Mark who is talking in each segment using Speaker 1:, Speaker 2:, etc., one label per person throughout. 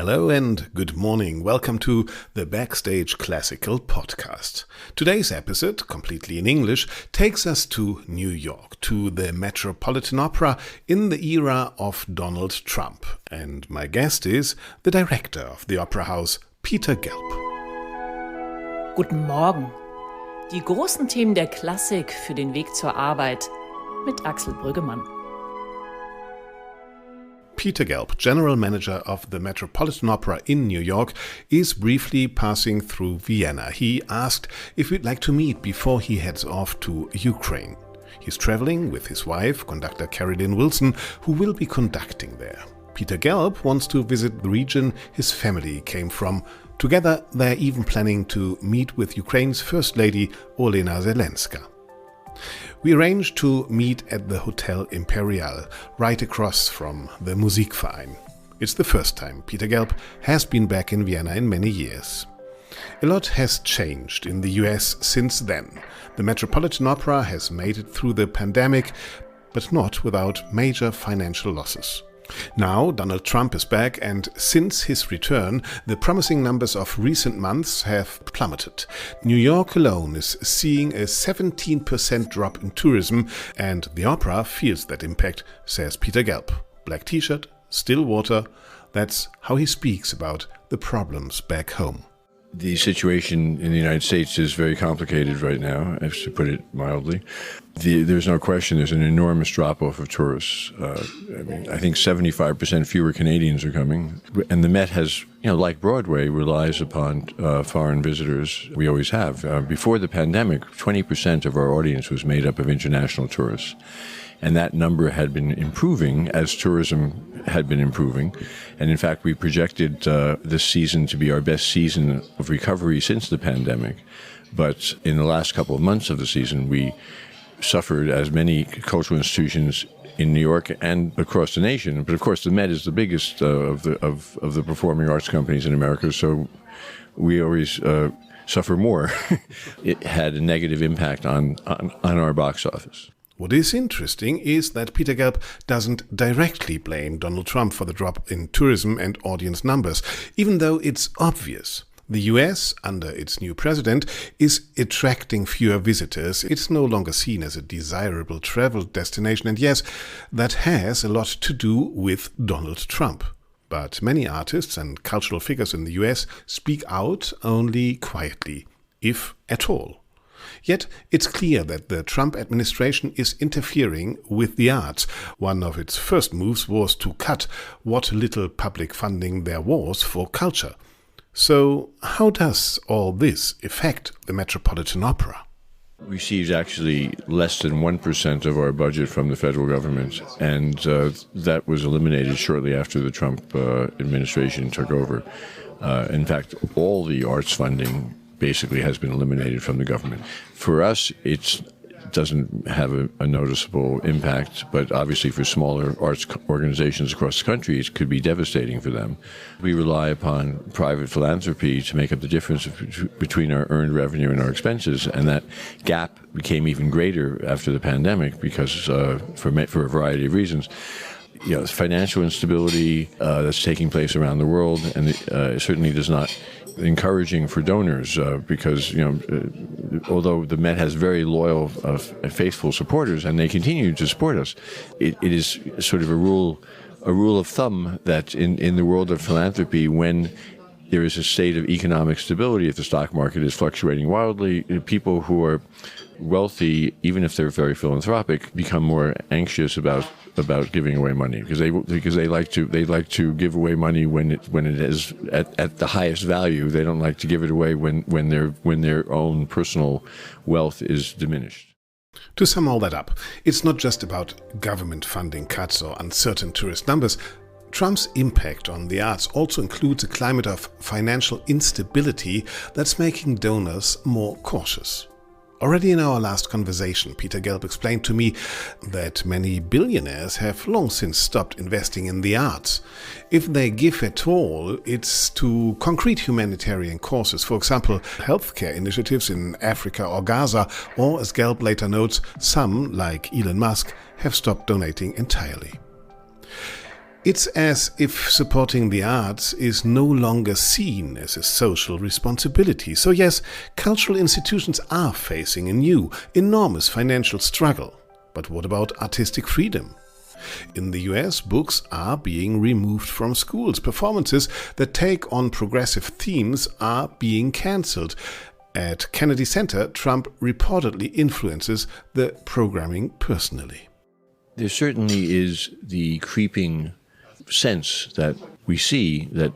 Speaker 1: Hello and good morning. Welcome to the BackstageClassical podcast. Today's episode, completely in English, takes us to New York, to the Metropolitan Opera in the era of Donald Trump. And my guest is the director of the opera house, Peter Gelb.
Speaker 2: Guten Morgen. Die großen Themen der Klassik für den Weg zur Arbeit mit Axel Brüggemann.
Speaker 1: Peter Gelb, general manager of the Metropolitan Opera in New York, is briefly passing through Vienna. He asked if we'd like to meet before he heads off to Ukraine. He's traveling with his wife, conductor Carolyn Wilson, who will be conducting there. Peter Gelb wants to visit the region his family came from. Together, they're even planning to meet with Ukraine's First Lady, Olena Zelenska. We arranged to meet at the Hotel Imperial, right across from the Musikverein. It's the first time Peter Gelb has been back in Vienna in many years. A lot has changed in the US since then. The Metropolitan Opera has made it through the pandemic, but not without major financial losses. Now Donald Trump is back, and since his return, the promising numbers of recent months have plummeted. New York alone is seeing a 17% drop in tourism, and the opera feels that impact, says Peter Gelb. Black t-shirt, still water, that's how he speaks about the problems back home.
Speaker 3: The situation in the United States is very complicated right now, to put it mildly. There's no question there's an enormous drop-off of tourists. I think 75% fewer Canadians are coming. And the Met has, like Broadway, relies upon foreign visitors. We always have. Before the pandemic, 20% of our audience was made up of international tourists. And that number had been improving as tourism had been improving. And in fact, we projected this season to be our best season of recovery since the pandemic. But in the last couple of months of the season, we suffered, as many cultural institutions in New York and across the nation. But of course, the Met is the biggest of the performing arts companies in America, so we always suffer more. It had a negative impact on our box office.
Speaker 1: What is interesting is that Peter Gelb doesn't directly blame Donald Trump for the drop in tourism and audience numbers, even though it's obvious. The US, under its new president, is attracting fewer visitors. It's no longer seen as a desirable travel destination, and yes, that has a lot to do with Donald Trump. But many artists and cultural figures in the US speak out only quietly, if at all. Yet it's clear that the Trump administration is interfering with the arts. One of its first moves was to cut what little public funding there was for culture. So how does all this affect the Metropolitan Opera?
Speaker 3: We received actually less than 1% of our budget from the federal government, and that was eliminated shortly after the Trump administration took over. In fact, all the arts funding basically has been eliminated from the government. For us, it doesn't have a noticeable impact, but obviously for smaller arts organizations across the country, it could be devastating for them. We rely upon private philanthropy to make up the difference between our earned revenue and our expenses, and that gap became even greater after the pandemic because for a variety of reasons. Financial instability that's taking place around the world, and it certainly does not encouraging for donors because although the Met has very loyal, faithful supporters, and they continue to support us, it is sort of a rule of thumb that in the world of philanthropy, when there is a state of economic stability, if the stock market is fluctuating wildly, people who are wealthy, even if they're very philanthropic, become more anxious about giving away money because they like to give away money when it is at the highest value. They don't like to give it away when their own personal wealth is diminished.
Speaker 1: To sum all that up, it's not just about government funding cuts or uncertain tourist numbers. Trump's impact on the arts also includes a climate of financial instability that's making donors more cautious. Already in our last conversation, Peter Gelb explained to me that many billionaires have long since stopped investing in the arts. If they give at all, it's to concrete humanitarian causes, for example, healthcare initiatives in Africa or Gaza, or, as Gelb later notes, some, like Elon Musk, have stopped donating entirely. It's as if supporting the arts is no longer seen as a social responsibility. So yes, cultural institutions are facing a new, enormous financial struggle. But what about artistic freedom? In the US, books are being removed from schools. Performances that take on progressive themes are being cancelled. At Kennedy Center, Trump reportedly influences the programming personally.
Speaker 3: There certainly is the creeping sense that we see that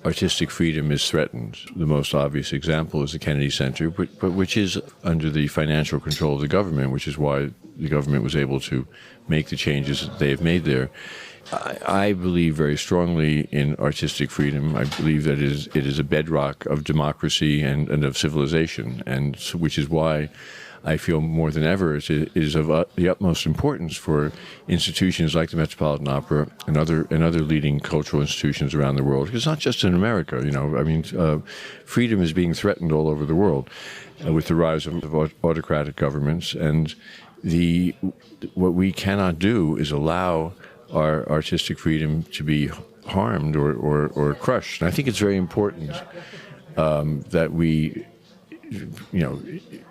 Speaker 3: artistic freedom is threatened. The most obvious example is the Kennedy Center, but which is under the financial control of the government, which is why the government was able to make the changes that they have made there. I believe very strongly in artistic freedom. I believe that it is a bedrock of democracy and of civilization, and which is why I feel more than ever it is of the utmost importance for institutions like the Metropolitan Opera and other leading cultural institutions around the world. It's not just in America, freedom is being threatened all over the world with the rise of autocratic governments, and what we cannot do is allow our artistic freedom to be harmed or crushed. And I think it's very important that we,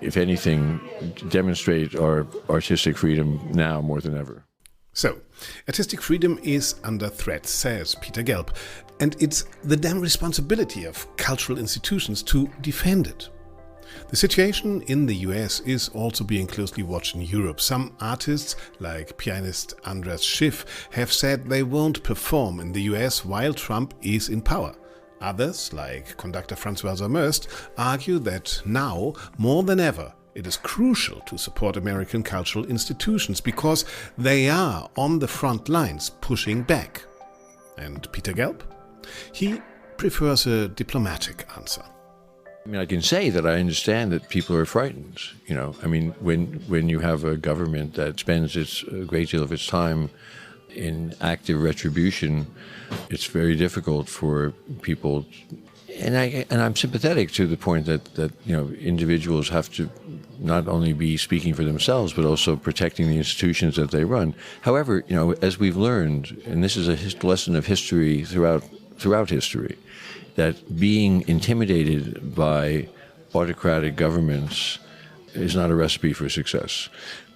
Speaker 3: if anything, demonstrate our artistic freedom now more than ever.
Speaker 1: So, artistic freedom is under threat, says Peter Gelb, and it's the damn responsibility of cultural institutions to defend it. The situation in the US is also being closely watched in Europe. Some artists, like pianist Andras Schiff, have said they won't perform in the US while Trump is in power. Others, like conductor François Merst, argue that now, more than ever, it is crucial to support American cultural institutions because they are on the front lines pushing back. And Peter Gelb? He prefers a diplomatic answer.
Speaker 3: I can say that I understand that people are frightened. When you have a government that spends a great deal of its time in active retribution, it's very difficult for people. And I'm sympathetic to the point that individuals have to not only be speaking for themselves, but also protecting the institutions that they run. However, as we've learned, and this is a lesson of history throughout history, that being intimidated by autocratic governments is not a recipe for success.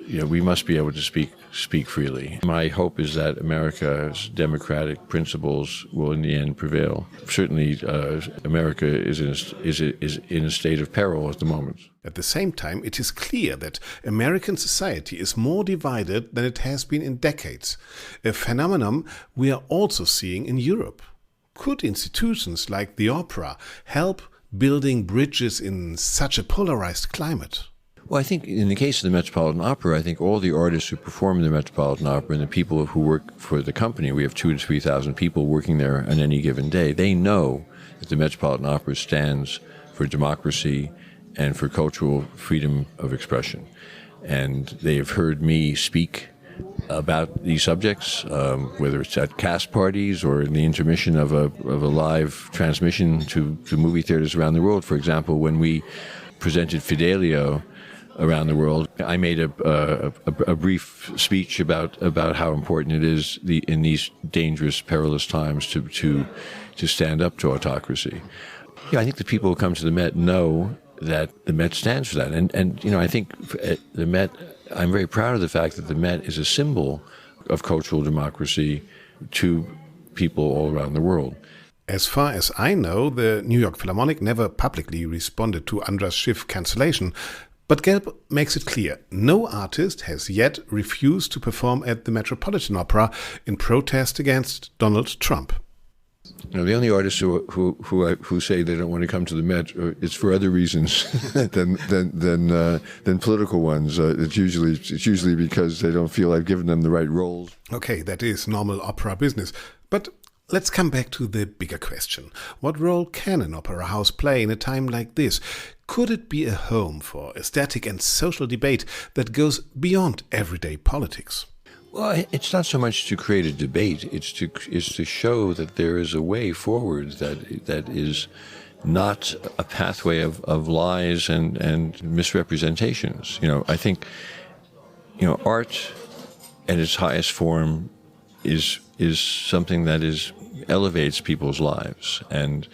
Speaker 3: We must be able to speak freely. My hope is that America's democratic principles will in the end prevail. Certainly, America is in a state of peril at the moment.
Speaker 1: At the same time, it is clear that American society is more divided than it has been in decades, a phenomenon we are also seeing in Europe. Could institutions like the opera help building bridges in such a polarized climate?
Speaker 3: Well, I think in the case of the Metropolitan Opera, I think all the artists who perform in the Metropolitan Opera and the people who work for the company, we have 2,000 to 3,000 people working there on any given day, they know that the Metropolitan Opera stands for democracy and for cultural freedom of expression. And they have heard me speak about these subjects, whether it's at cast parties or in the intermission of a live transmission to movie theaters around the world. For example, when we presented Fidelio around the world, I made a brief speech about how important it is in these dangerous, perilous times to stand up to autocracy. I think the people who come to the Met know that the Met stands for that, and I think the Met. I'm very proud of the fact that the Met is a symbol of cultural democracy to people all around the world.
Speaker 1: As far as I know, the New York Philharmonic never publicly responded to Andras Schiff's cancellation. But Gelb makes it clear, no artist has yet refused to perform at the Metropolitan Opera in protest against Donald Trump.
Speaker 3: The only artists who say they don't want to come to the Met is for other reasons than political ones. It's usually because they don't feel I've given them the right roles.
Speaker 1: Okay, that is normal opera business. But let's come back to the bigger question. What role can an opera house play in a time like this? Could it be a home for aesthetic and social debate that goes beyond everyday politics?
Speaker 3: Well, it's not so much to create a debate. It's to show that there is a way forward that is not a pathway of lies and misrepresentations. I think art at its highest form is is something that elevates people's lives. And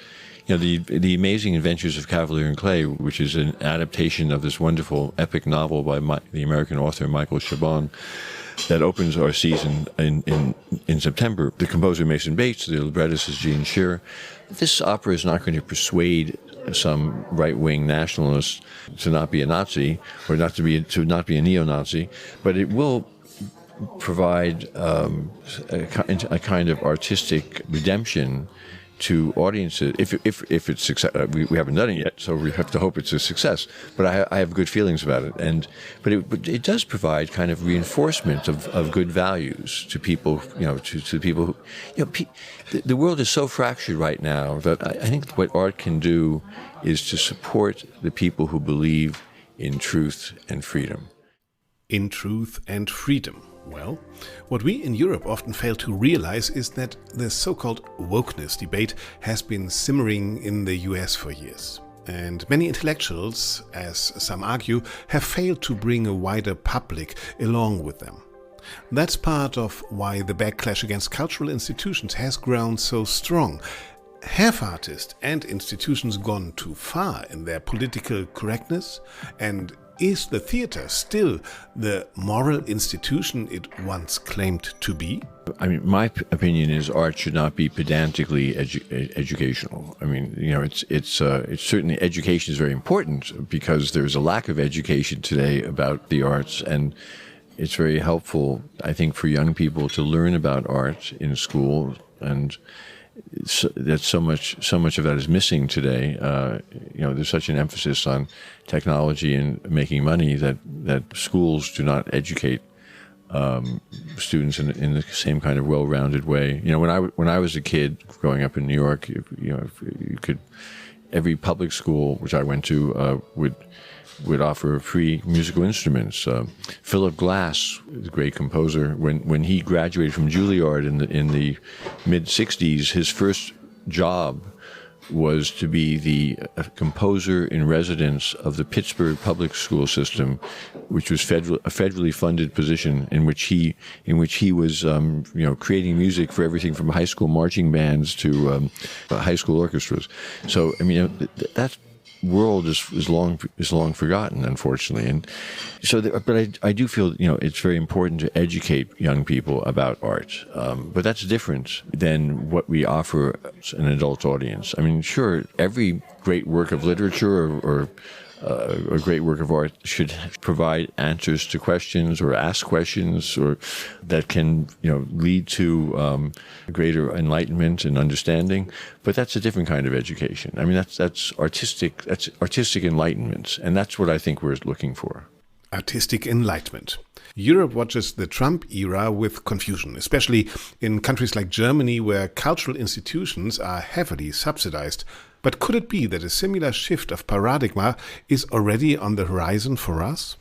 Speaker 3: the Amazing Adventures of Cavalier and Clay, which is an adaptation of this wonderful epic novel by the American author Michael Chabon, that opens our season in September. The composer Mason Bates, the librettist is Gene Shearer. This opera is not going to persuade some right-wing nationalist to not be a Nazi or to not be a neo-Nazi, but it will provide a kind of artistic redemption to audiences. If it's success, we haven't done it yet, so we have to hope it's a success. But I have good feelings about it, but it does provide kind of reinforcement of good values to people. To people who, the world is so fractured right now that I think what art can do is to support the people who believe in truth and freedom.
Speaker 1: In truth and freedom. Well, what we in Europe often fail to realize is that the so-called wokeness debate has been simmering in the US for years. And many intellectuals, as some argue, have failed to bring a wider public along with them. That's part of why the backlash against cultural institutions has grown so strong. Have artists and institutions gone too far in their political correctness? And is the theater still the moral institution it once claimed to be?
Speaker 3: I mean, my opinion is art should not be pedantically educational. I mean, it's certainly education is very important because there's a lack of education today about the arts, and it's very helpful, I think, for young people to learn about art in school, and that so much of that is missing today. There's such an emphasis on technology and making money that schools do not educate students in the same kind of well-rounded way. When I was a kid growing up in New York, every public school which I went to would offer free musical instruments. Philip Glass, the great composer, when he graduated from Juilliard in the mid-'60s, his first job was to be the composer in residence of the Pittsburgh public school system, which was a federally funded position in which he was creating music for everything from high school marching bands to high school orchestras. So I mean that world is long forgotten, unfortunately, and so. But I do feel it's very important to educate young people about art, but that's different than what we offer an adult audience. I mean, sure, every great work of literature or a great work of art should provide answers to questions or ask questions, or that can lead to greater enlightenment and understanding. But that's a different kind of education. I mean, that's artistic enlightenment, and that's what I think we're looking for.
Speaker 1: Artistic enlightenment. Europe watches the Trump era with confusion, especially in countries like Germany, where cultural institutions are heavily subsidized. But could it be that a similar shift of paradigm is already on the horizon for us?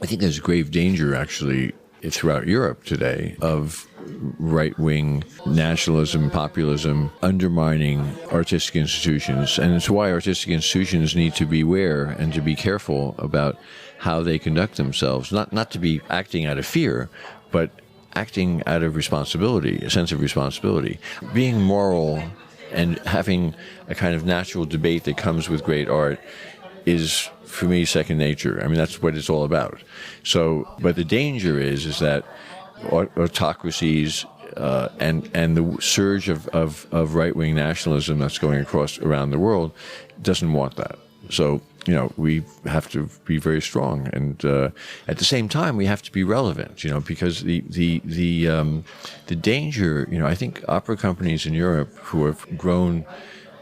Speaker 3: I think there's grave danger, actually, throughout Europe today of right-wing nationalism, populism, undermining artistic institutions. And it's why artistic institutions need to beware and to be careful about how they conduct themselves, not to be acting out of fear, but acting out of responsibility, a sense of responsibility. Being moral and having a kind of natural debate that comes with great art is, for me, second nature. I mean, that's what it's all about. So, but the danger is that autocracies and the surge of right-wing nationalism that's going around the world doesn't want that. So, we have to be very strong, and at the same time, we have to be relevant. Because the danger. I think opera companies in Europe who have grown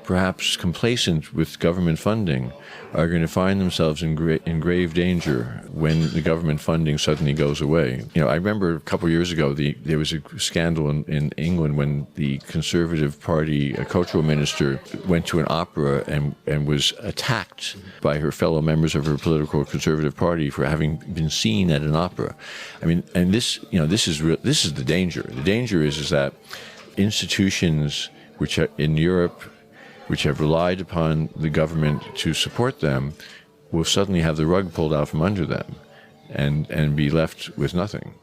Speaker 3: perhaps complacent with government funding are going to find themselves in grave danger when the government funding suddenly goes away. I remember a couple of years ago there was a scandal in England when the Conservative Party cultural minister went to an opera and was attacked by her fellow members of her political Conservative Party for having been seen at an opera. I mean, and this is the danger. The danger is that institutions which are in Europe, which have relied upon the government to support them, will suddenly have the rug pulled out from under them and be left with nothing.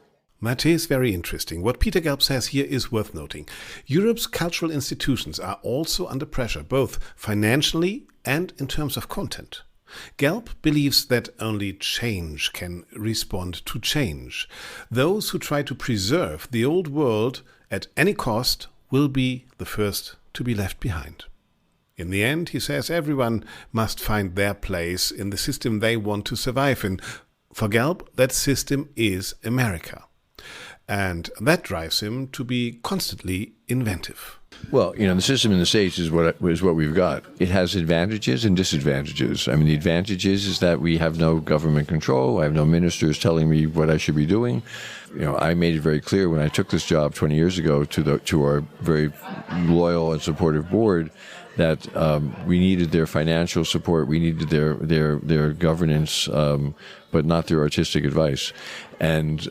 Speaker 1: That is very interesting. What Peter Gelb says here is worth noting. Europe's cultural institutions are also under pressure, both financially and in terms of content. Gelb believes that only change can respond to change. Those who try to preserve the old world at any cost will be the first to be left behind. In the end, he says, everyone must find their place in the system they want to survive in. For Gelb, that system is America. And that drives him to be constantly inventive.
Speaker 3: Well, the system in the States is what we've got. It has advantages and disadvantages. I mean, the advantages is that we have no government control. I have no ministers telling me what I should be doing. I made it very clear when I took this job 20 years ago to our very loyal and supportive board that we needed their financial support, we needed their governance, but not their artistic advice. And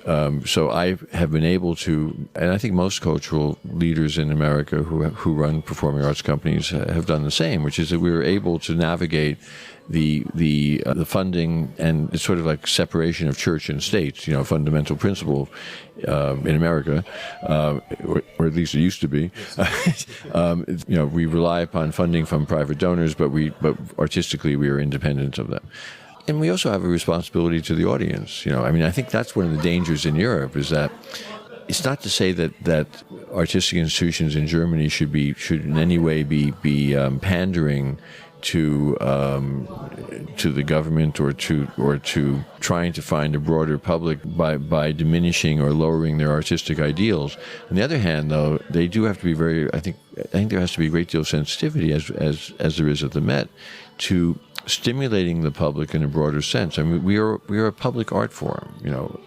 Speaker 3: so I have been able to, and I think most cultural leaders in America who run performing arts companies have done the same, which is that we were able to navigate the funding, and it's sort of like separation of church and state, a fundamental principle in America, or at least it used to be. We rely upon funding from private donors, but artistically we are independent of them. And we also have a responsibility to the audience. I think that's one of the dangers in Europe, is that it's not to say that artistic institutions in Germany should in any way be pandering to the government or to trying to find a broader public by diminishing or lowering their artistic ideals. On the other hand, though, they do have to be very. I think there has to be a great deal of sensitivity, as there is at the Met, to stimulating the public in a broader sense. I mean, we are a public art form.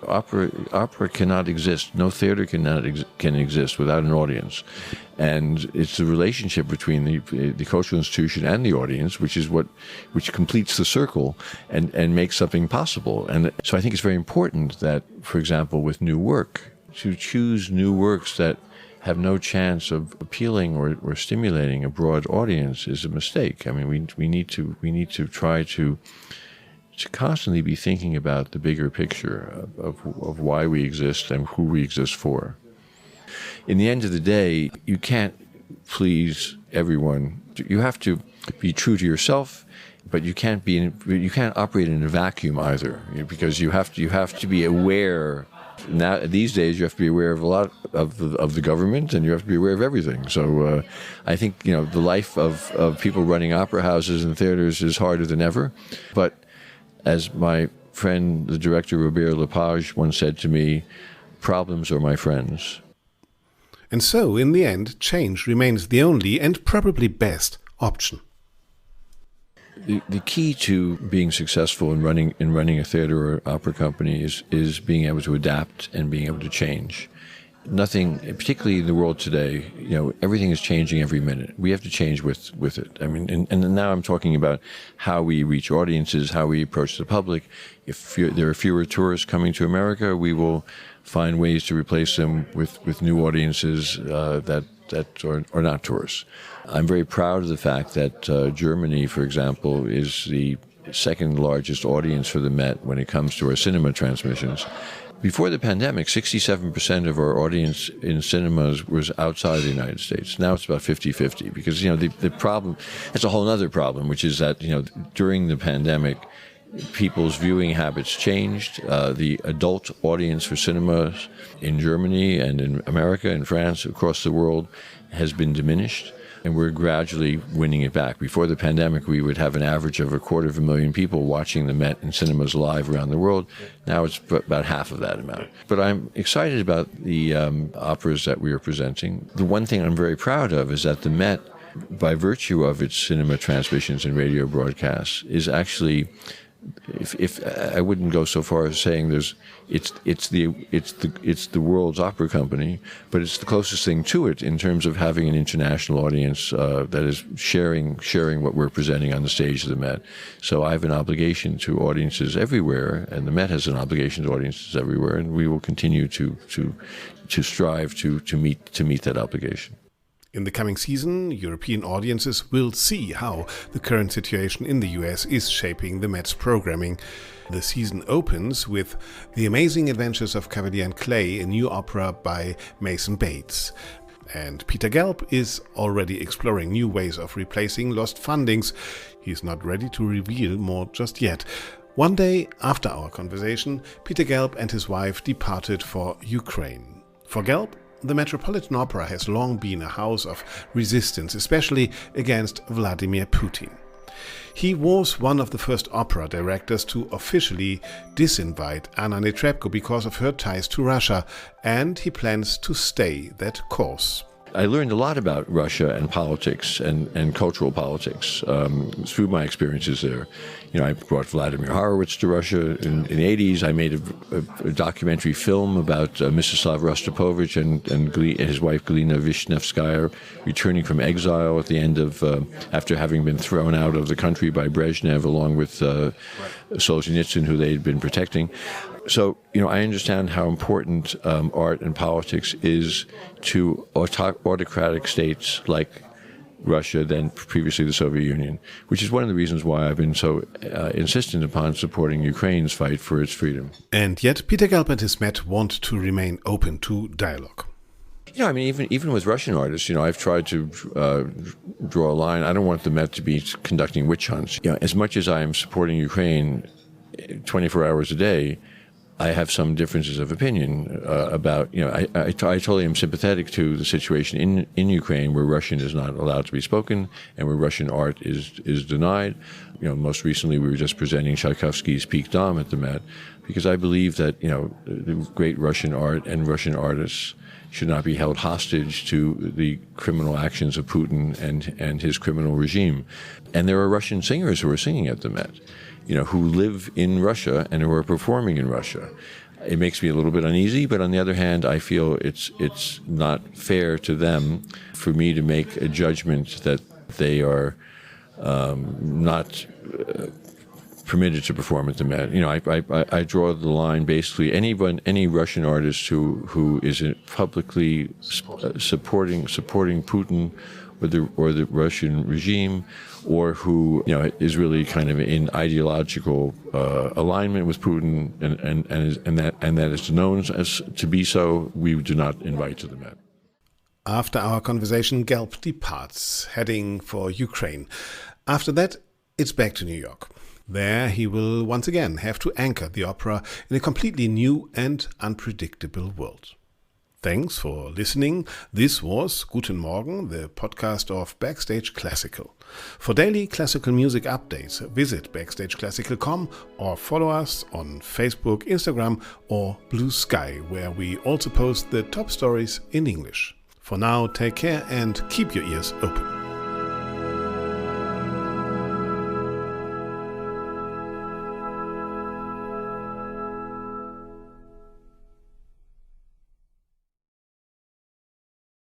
Speaker 3: Opera cannot exist. No theater can exist without an audience, and it's the relationship between the cultural institution and the audience which completes the circle and makes something possible. And so I think it's very important that, for example, with new work, to choose new works that have no chance of appealing or stimulating a broad audience is a mistake. I mean, we need to try to constantly be thinking about the bigger picture of why we exist and who we exist for. In the end of the day, you can't please everyone. You have to be true to yourself, but you can't operate in a vacuum either, because you have to be aware. Now, these days, you have to be aware of a lot of the government, and you have to be aware of everything. So I think, the life of people running opera houses and theaters is harder than ever. But as my friend, the director Robert Lepage, once said to me, problems are my friends.
Speaker 1: And so, in the end, change remains the only and probably best option.
Speaker 3: The key to being successful in running a theater or opera company is being able to adapt and being able to change. Nothing, particularly in the world today, everything is changing every minute. We have to change with it. I mean, and now I'm talking about how we reach audiences, how we approach the public. If there are fewer tourists coming to America, we will find ways to replace them with new audiences that are not tourists. I'm very proud of the fact that Germany, for example, is the second largest audience for the Met when it comes to our cinema transmissions. Before the pandemic, 67% of our audience in cinemas was outside the United States. Now it's about 50-50, because, the problem, it's a whole other problem, which is that, during the pandemic, people's viewing habits changed. The adult audience for cinemas in Germany and in America and France, across the world, has been diminished, and we're gradually winning it back. Before the pandemic, we would have an average of 250,000 people watching the Met in cinemas live around the world. Now it's about half of that amount. But I'm excited about the operas that we are presenting. The one thing I'm very proud of is that the Met, by virtue of its cinema transmissions and radio broadcasts, is actually, if I wouldn't go so far as saying it's the world's opera company, but it's the closest thing to it in terms of having an international audience that is sharing what we're presenting on the stage of the Met. So I have an obligation to audiences everywhere, and the Met has an obligation to audiences everywhere, and we will continue to strive to meet that obligation.
Speaker 1: In the coming season, European audiences will see how the current situation in the US is shaping the Met's programming. The season opens with The Amazing Adventures of Cavalier and Clay, a new opera by Mason Bates. And Peter Gelb is already exploring new ways of replacing lost fundings. He's not ready to reveal more just yet. One day after our conversation, Peter Gelb and his wife departed for Ukraine. For Gelb, the Metropolitan Opera has long been a house of resistance, especially against Vladimir Putin. He was one of the first opera directors to officially disinvite Anna Netrebko because of her ties to Russia, and he plans to stay that course.
Speaker 3: I learned a lot about Russia and politics and cultural politics through my experiences there. You know, I brought Vladimir Horowitz to Russia in the 80s. I made a documentary film about Mstislav Rostropovich and his wife Galina Vishnevskaya returning from exile at the end of, after having been thrown out of the country by Brezhnev along with Solzhenitsyn, who they had been protecting. So, you know, I understand how important art and politics is to autocratic states like Russia, then previously the Soviet Union, which is one of the reasons why I've been so insistent upon supporting Ukraine's fight for its freedom.
Speaker 1: And yet, Peter Gelb and his Met want to remain open to dialogue.
Speaker 3: Yeah, I mean, even with Russian artists, you know, I've tried to draw a line. I don't want the Met to be conducting witch hunts. You know, as much as I am supporting Ukraine 24 hours a day, I have some differences of opinion about, you know, I totally am sympathetic to the situation in Ukraine where Russian is not allowed to be spoken and where Russian art is denied. You know, most recently we were just presenting Tchaikovsky's Peak Dame at the Met because I believe that, you know, the great Russian art and Russian artists should not be held hostage to the criminal actions of Putin and his criminal regime. And there are Russian singers who are singing at the Met, you know, who live in Russia and who are performing in Russia. It makes me a little bit uneasy, but on the other hand, I feel it's not fair to them for me to make a judgment that they are not permitted to perform at the Met. You know, I draw the line basically any Russian artist who is publicly supporting Putin or the Russian regime, or who, you know, is really kind of in ideological alignment with Putin, and that is known as to be so, we do not invite to the Met.
Speaker 1: After our conversation, Gelb departs, heading for Ukraine. After that, it's back to New York. There he will once again have to anchor the opera in a completely new and unpredictable world. Thanks for listening. This was Guten Morgen, the podcast of Backstage Classical. For daily classical music updates, visit BackstageClassical.com or follow us on Facebook, Instagram or Blue Sky, where we also post the top stories in English. For now, take care and keep your ears open.